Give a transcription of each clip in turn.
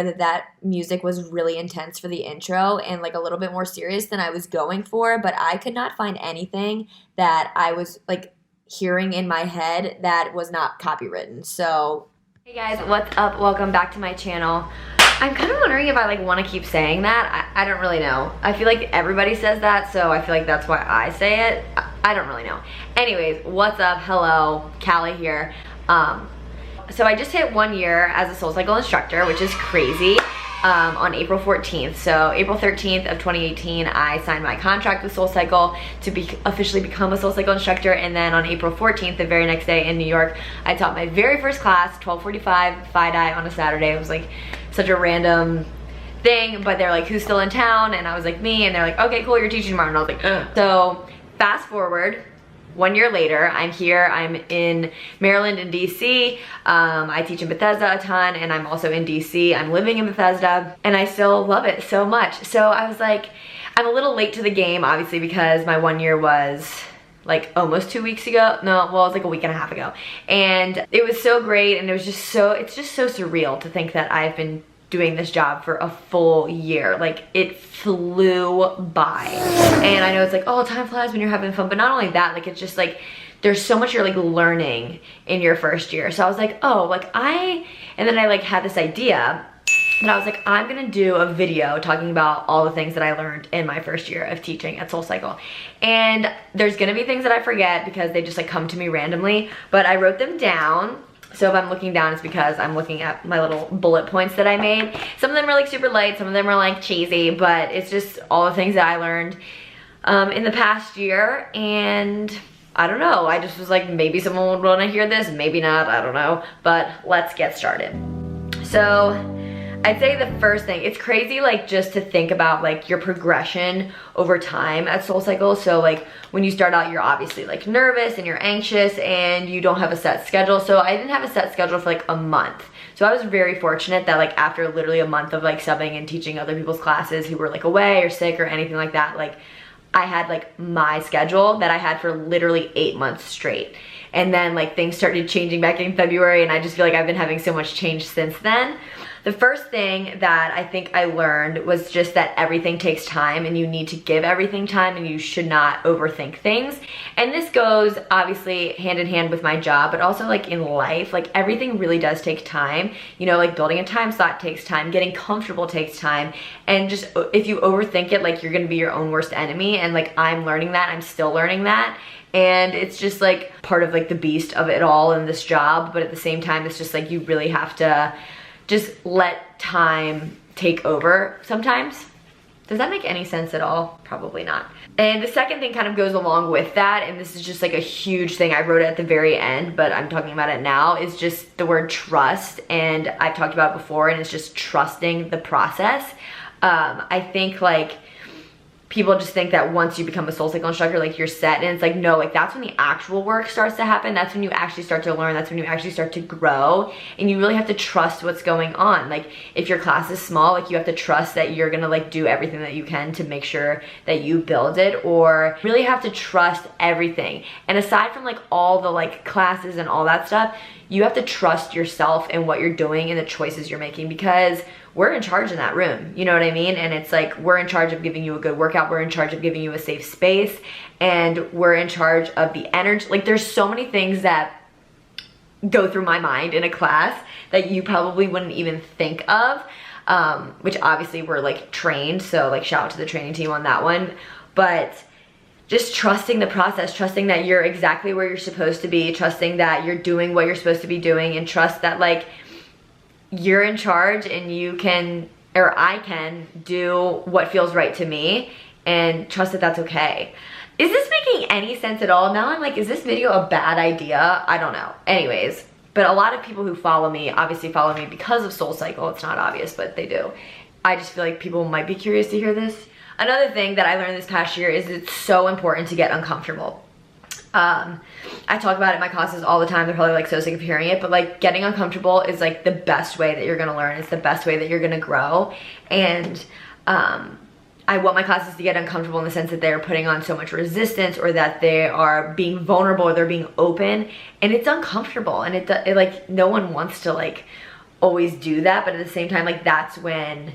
that that music was really intense for the intro and like a little bit more serious than I was going for, but I could not find anything that I was like hearing in my head that was not copywritten. So hey guys, what's up? Welcome back to my channel. I'm kind of wondering if I like want to keep saying that. I don't really know. I feel like everybody says that, so I feel like that's why I say it. I don't really know. Anyways, what's up? Hello, Kallie here. So I just hit 1 year as a Soulcycle instructor, which is crazy, on April 14th. So April 13th of 2018, I signed my contract with Soulcycle to officially become a Soulcycle instructor. And then on April 14th, the very next day in New York, I taught my very first class, 12:45, FIDI on a Saturday. It was like such a random thing, but they're like, who's still in town? And I was like, me. And they're like, okay, cool, you're teaching tomorrow. And I was like, ugh. So fast forward, 1 year later, I'm here. I'm in Maryland and DC. I teach in Bethesda a ton, and I'm also in DC. I'm living in Bethesda, and I still love it so much. So I was like, I'm a little late to the game, obviously, because my 1 year was like almost 2 weeks ago. No, well, it was like a week and a half ago. And it was so great, and it was just so, it's just so surreal to think that I've been doing this job for a full year. Like, it flew by. And I know it's like, oh, time flies when you're having fun, but not only that, like, it's just like, there's so much you're like learning in your first year. So I was like, oh, like and then I like had this idea that I was like, I'm gonna do a video talking about all the things that I learned in my first year of teaching at Soulcycle. And there's gonna be things that I forget because they just like come to me randomly, but I wrote them down. So if I'm looking down, it's because I'm looking at my little bullet points that I made. Some of them are like super light, some of them are like cheesy, but it's just all the things that I learned in the past year. And I don't know, I just was like, maybe someone would wanna hear this, maybe not, I don't know. But let's get started. So I'd say the first thing, it's crazy like just to think about like your progression over time at Soulcycle. So like when you start out, you're obviously like nervous and you're anxious and you don't have a set schedule. So I didn't have a set schedule for like a month. So I was very fortunate that like after literally a month of like subbing and teaching other people's classes who were like away or sick or anything like that, like I had like my schedule that I had for literally 8 months straight. And then like things started changing back in February, and I just feel like I've been having so much change since then. The first thing that I think I learned was just that everything takes time, and you need to give everything time, and you should not overthink things. And this goes obviously hand in hand with my job, but also like in life, like everything really does take time. You know, like building a time slot takes time, getting comfortable takes time, and just if you overthink it, like you're gonna be your own worst enemy. And like I'm learning that, I'm still learning that. And it's just like part of like the beast of it all in this job, but at the same time, it's just like you really have to just let time take over sometimes. Does that make any sense at all? Probably not. And the second thing kind of goes along with that, and this is just like a huge thing. I wrote it at the very end, but I'm talking about it now, is just the word trust. And I've talked about it before, and it's just trusting the process. I think like people just think that once you become a Soulcycle instructor, like you're set, and it's like, no, like that's when the actual work starts to happen. That's when you actually start to learn. That's when you actually start to grow, and you really have to trust what's going on. Like if your class is small, like you have to trust that you're gonna like do everything that you can to make sure that you build it, or really have to trust everything. And aside from like all the like classes and all that stuff, you have to trust yourself and what you're doing and the choices you're making, because we're in charge in that room, you know what I mean? And it's like, we're in charge of giving you a good workout, we're in charge of giving you a safe space, and we're in charge of the energy. Like there's so many things that go through my mind in a class that you probably wouldn't even think of, which obviously we're like trained, so like shout out to the training team on that one. But just trusting the process, trusting that you're exactly where you're supposed to be, trusting that you're doing what you're supposed to be doing, and trust that like you're in charge and you can, or I can do what feels right to me, and trust that that's okay. Is this making any sense at all? Now I'm like, is this video a bad idea? I don't know. Anyways, but a lot of people who follow me obviously follow me because of Soulcycle. It's not obvious, but they do. I just feel like people might be curious to hear this. Another thing that I learned this past year is it's so important to get uncomfortable. I talk about it in my classes all the time. They're probably like so sick of hearing it, but like getting uncomfortable is like the best way that you're gonna learn. It's the best way that you're gonna grow. And I want my classes to get uncomfortable in the sense that they're putting on so much resistance, or that they are being vulnerable, or they're being open, and it's uncomfortable, and it like no one wants to like always do that, but at the same time, like that's when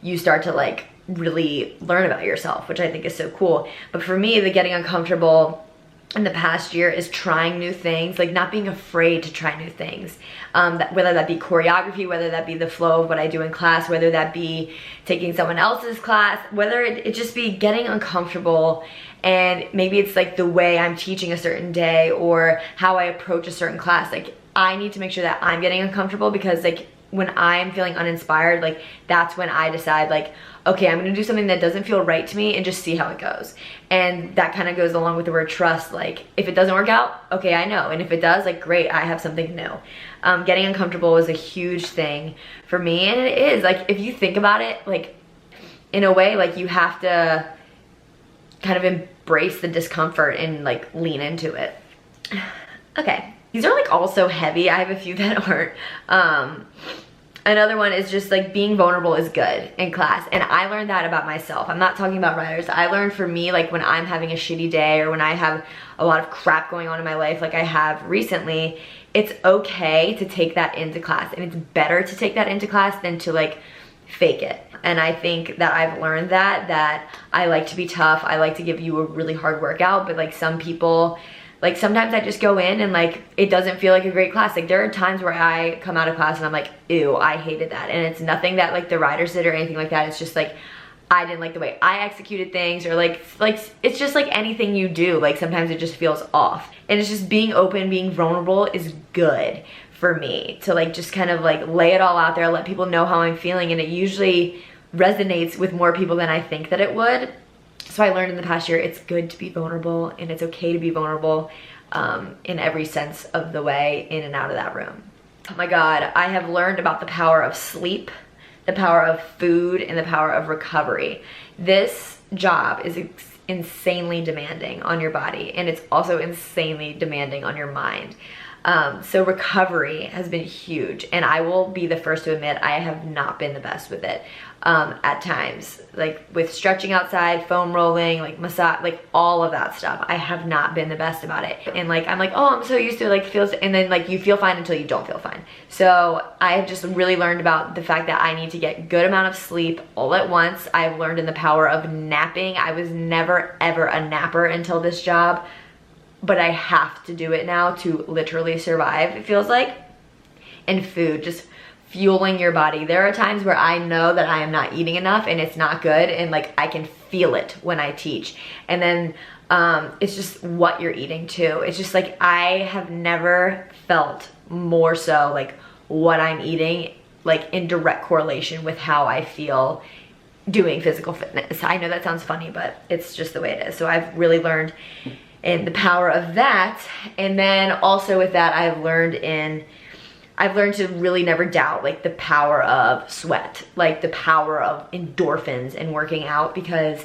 you start to like really learn about yourself, which I think is so cool. But for me, the getting uncomfortable in the past year is trying new things, like not being afraid to try new things, whether that be choreography, whether that be the flow of what I do in class, whether that be taking someone else's class, whether it just be getting uncomfortable. And maybe it's like the way I'm teaching a certain day or how I approach a certain class. Like I need to make sure that I'm getting uncomfortable, because like when I'm feeling uninspired, like that's when I decide like, okay, I'm gonna do something that doesn't feel right to me and just see how it goes. And that kind of goes along with the word trust. Like if it doesn't work out, okay, I know. And if it does, like great, I have something new. Getting uncomfortable is a huge thing for me. And it is, like if you think about it, like in a way, like you have to kind of embrace the discomfort and like lean into it. Okay, these are like all so heavy. I have a few that aren't. Another one is just like being vulnerable is good in class. And I learned that about myself. I'm not talking about writers. I learned for me, like when I'm having a shitty day or when I have a lot of crap going on in my life like I have recently, it's okay to take that into class. And it's better to take that into class than to like fake it. And I think that I've learned that I like to be tough. I like to give you a really hard workout, but like some people, like sometimes I just go in and like it doesn't feel like a great class. Like there are times where I come out of class and I'm like, ew, I hated that. And it's nothing that like the writers did or anything like that. It's just like I didn't like the way I executed things, or like it's just like anything you do. Like sometimes it just feels off. And it's just being open, being vulnerable is good for me to like just kind of like lay it all out there, let people know how I'm feeling, and it usually resonates with more people than I think that it would. So I learned in the past year, it's good to be vulnerable and it's okay to be vulnerable in every sense of the way, in and out of that room. Oh my God, I have learned about the power of sleep, the power of food, and the power of recovery. This job is insanely demanding on your body, and it's also insanely demanding on your mind. So recovery has been huge, and I will be the first to admit I have not been the best with it at times, like with stretching outside, foam rolling, like massage, like all of that stuff. I have not been the best about it, and like I'm like, oh, I'm so used to it, like feels, and then like you feel fine until you don't feel fine. So I have just really learned about the fact that I need to get good amount of sleep all at once. I've learned in the power of napping. I was never ever a napper until this job, but I have to do it now to literally survive, it feels like. And food, just fueling your body. There are times where I know that I am not eating enough and it's not good, and like I can feel it when I teach. And then it's just what you're eating too. It's just like I have never felt more so like what I'm eating like in direct correlation with how I feel doing physical fitness. I know that sounds funny, but it's just the way it is. So I've really learned in the power of that. And then also with that, I've learned to really never doubt like the power of sweat, like the power of endorphins and working out, because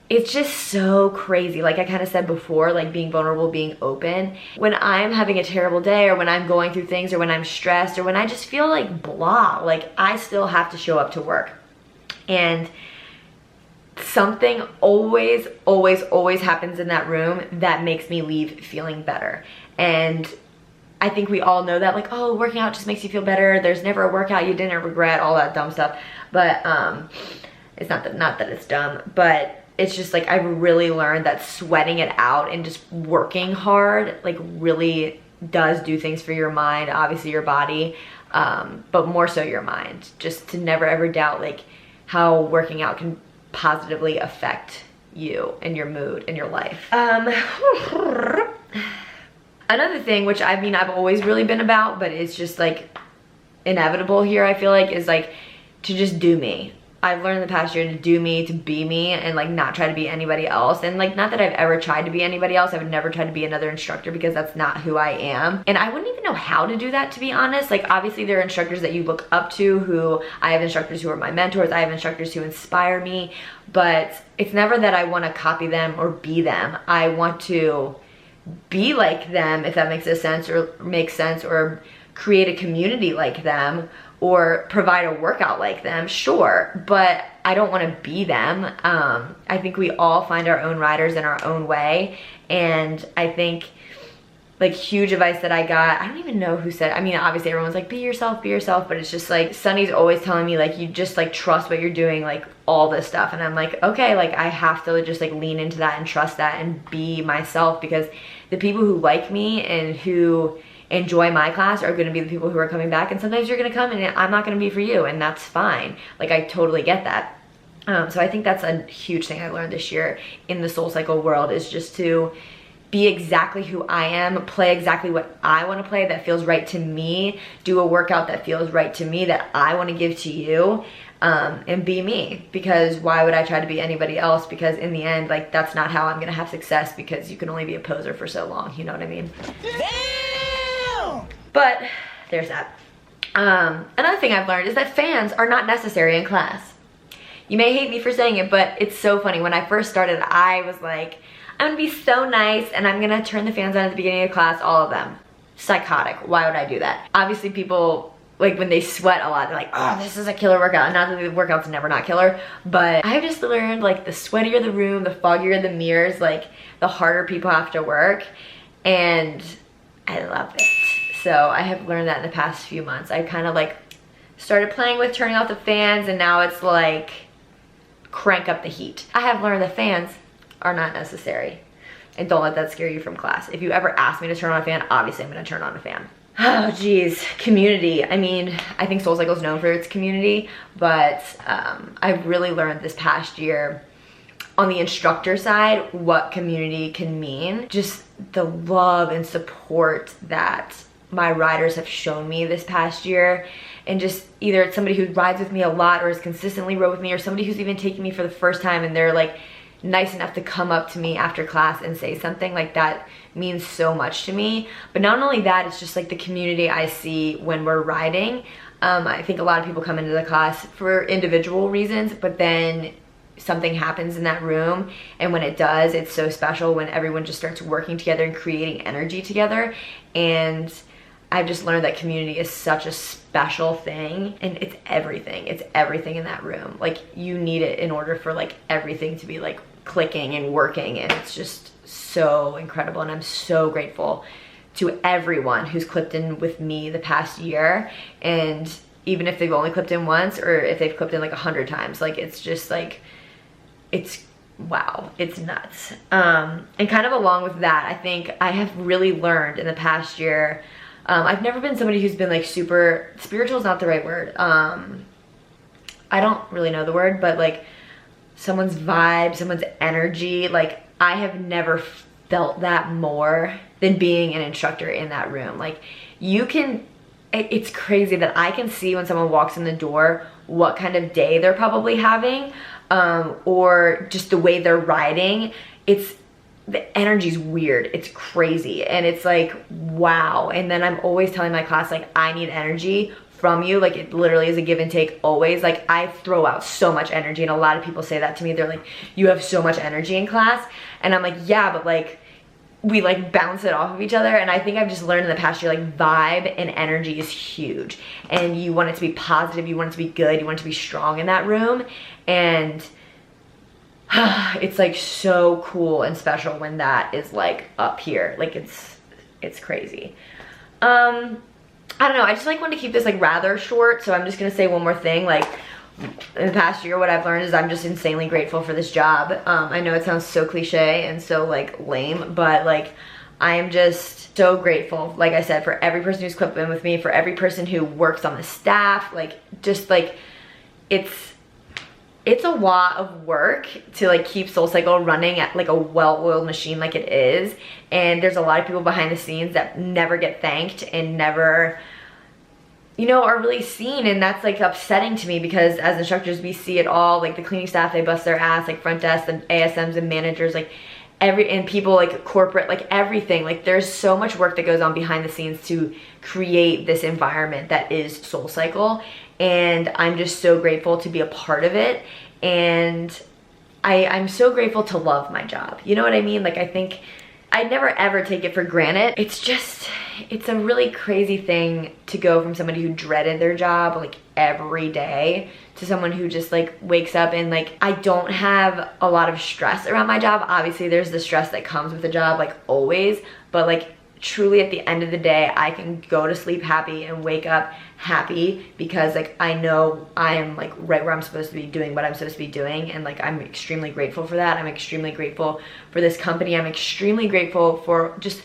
it's just so crazy. Like I kind of said before, like being vulnerable, being open. When I'm having a terrible day, or when I'm going through things, or when I'm stressed, or when I just feel like blah, like I still have to show up to work. And something always happens in that room that makes me leave feeling better. And I think we all know that, like, oh, working out just makes you feel better. There's never a workout you didn't regret, all that dumb stuff. But it's not that it's dumb, but it's just like I've really learned that sweating it out and just working hard like really does do things for your mind, obviously your body, but more so your mind. Just to never ever doubt like how working out can positively affect you and your mood and your life. Another thing, which I mean I've always really been about, but it's just like inevitable here, I feel like, is like to just do me. I've learned in the past year to do me, to be me, and like not try to be anybody else. And like, not that I've ever tried to be anybody else. I would never try to be another instructor, because that's not who I am. And I wouldn't even know how to do that, to be honest. Like obviously there are instructors that you look up to, who I have instructors who are my mentors. I have instructors who inspire me, but it's never that I want to copy them or be them. I want to be like them, if that makes sense, or create a community like them, or provide a workout like them, sure, but I don't want to be them. I think we all find our own riders in our own way, and I think like huge advice that I got, I don't even know who said it. I mean, obviously everyone's like, be yourself, but it's just like, Sunny's always telling me like, you just like trust what you're doing, like all this stuff. And I'm like, okay, like I have to just like lean into that and trust that and be myself, because the people who like me and who enjoy my class are gonna be the people who are coming back, and sometimes you're gonna come and I'm not gonna be for you, and that's fine. Like I totally get that. So I think that's a huge thing I learned this year in the Soulcycle world, is just to be exactly who I am, play exactly what I want to play that feels right to me, do a workout that feels right to me that I want to give to you, and be me. Because why would I try to be anybody else? Because in the end, like that's not how I'm gonna have success, because you can only be a poser for so long, you know what I mean? Damn! But there's that. Another thing I've learned is that fans are not necessary in class. You may hate me for saying it, but it's so funny. When I first started, I was like, I'm gonna be so nice and I'm gonna turn the fans on at the beginning of class, all of them. Psychotic. Why would I do that? Obviously people, like when they sweat a lot, they're like, oh, this is a killer workout. Not that the workout's never not killer, but I've just learned like the sweatier the room, the foggier the mirrors, like the harder people have to work, and I love it. So I have learned that in the past few months. I kind of like started playing with turning off the fans, and now it's like crank up the heat. I have learned that fans are not necessary, and don't let that scare you from class. If you ever ask me to turn on a fan, obviously I'm gonna turn on a fan. Oh geez, community. I mean, I think Soulcycle is known for its community, but I've really learned this past year on the instructor side what community can mean. Just the love and support that my riders have shown me this past year, and just either it's somebody who rides with me a lot or has consistently rode with me, or somebody who's even taking me for the first time and they're like nice enough to come up to me after class and say something. Like that means so much to me. But not only that, it's just like the community I see when we're riding. I think a lot of people come into the class for individual reasons, but then something happens in that room, and when it does, it's so special when everyone just starts working together and creating energy together. And I've just learned that community is such a special thing, and it's everything in that room. Like you need it in order for like everything to be like clicking and working, and it's just so incredible. And I'm so grateful to everyone who's clipped in with me the past year, and even if they've only clipped in once or if they've clipped in like 100 times, like it's just like, it's wow, it's nuts. And kind of along with that, I think I have really learned in the past year, I've never been somebody who's been like super, spiritual is not the right word. I don't really know the word, but like someone's vibe, someone's energy, like I have never felt that more than being an instructor in that room. Like you can, it's crazy that I can see when someone walks in the door what kind of day they're probably having, or just the way they're riding. It's, the energy's weird, it's crazy, and it's like, wow. And then I'm always telling my class, like, I need energy from you. Like it literally is a give and take always. Like I throw out so much energy, and a lot of people say that to me. They're like, you have so much energy in class. And I'm like, yeah, but like we like bounce it off of each other. And I think I've just learned in the past year, like vibe and energy is huge, and you want it to be positive, you want it to be good, you want it to be strong in that room. And it's like so cool and special when that is like up here. Like it's crazy. I don't know, I just like want to keep this like rather short, so I'm just gonna say one more thing. Like in the past year, what I've learned is I'm just insanely grateful for this job. I know it sounds so cliche and so like lame, but like I'm just so grateful, like I said, for every person who's clipped in with me, for every person who works on the staff. Like just like it's a lot of work to like keep Soulcycle running at like a well-oiled machine like it is. And there's a lot of people behind the scenes that never get thanked and never, you know, are really seen. And that's like upsetting to me, because as instructors we see it all. Like the cleaning staff, they bust their ass, like front desk and ASMs and managers, like and people like corporate, like everything. Like there's so much work that goes on behind the scenes to create this environment that is Soulcycle. And I'm just so grateful to be a part of it. And I'm so grateful to love my job. You know what I mean? Like I think I never ever take it for granted. It's just, it's a really crazy thing to go from somebody who dreaded their job like every day to someone who just like wakes up and like, I don't have a lot of stress around my job. Obviously there's the stress that comes with the job, like always, but like truly at the end of the day, I can go to sleep happy and wake up happy because like I know I am like right where I'm supposed to be doing what I'm supposed to be doing, and like I'm extremely grateful for that. I'm extremely grateful for this company. I'm extremely grateful for just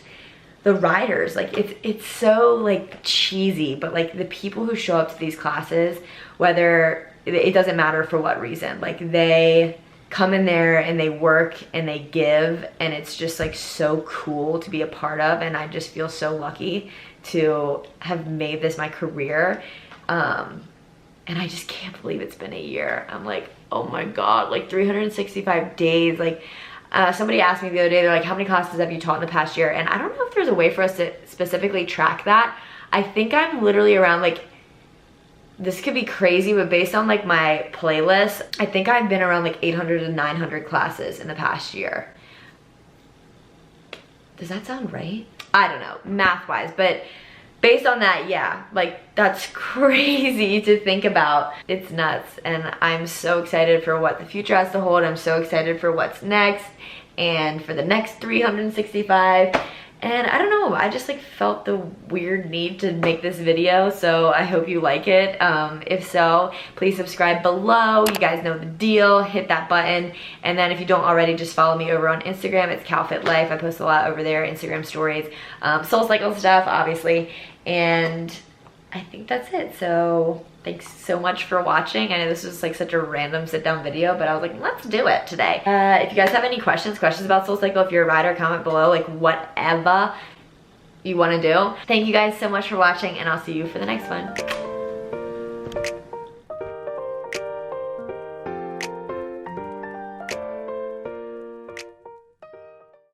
the riders. Like it's so like cheesy, but like the people who show up to these classes, whether it doesn't matter for what reason, like they come in there and they work and they give, and it's just like so cool to be a part of, and I just feel so lucky to have made this my career. And I just can't believe it's been a year. I'm like, oh my god, like 365 days. Like somebody asked me the other day, they're like, how many classes have you taught in the past year? And I don't know if there's a way for us to specifically track that. I think I'm literally around like, this could be crazy, but based on like my playlist, I think I've been around like 800 to 900 classes in the past year. Does that sound right? I don't know, math wise, but based on that, yeah, like that's crazy to think about. It's nuts, and I'm so excited for what the future has to hold. I'm so excited for what's next and for the next 365. And I don't know, I just like felt the weird need to make this video, so I hope you like it. If so, please subscribe below. You guys know the deal. Hit that button. And then if you don't already, just follow me over on Instagram. It's CalFitLife. I post a lot over there, Instagram stories, Soulcycle stuff, obviously. And I think that's it. So thanks so much for watching. I know this was like such a random sit down video, but I was like, let's do it today. If you guys have any questions about Soulcycle, if you're a rider, comment below, like whatever you want to do. Thank you guys so much for watching, and I'll see you for the next one.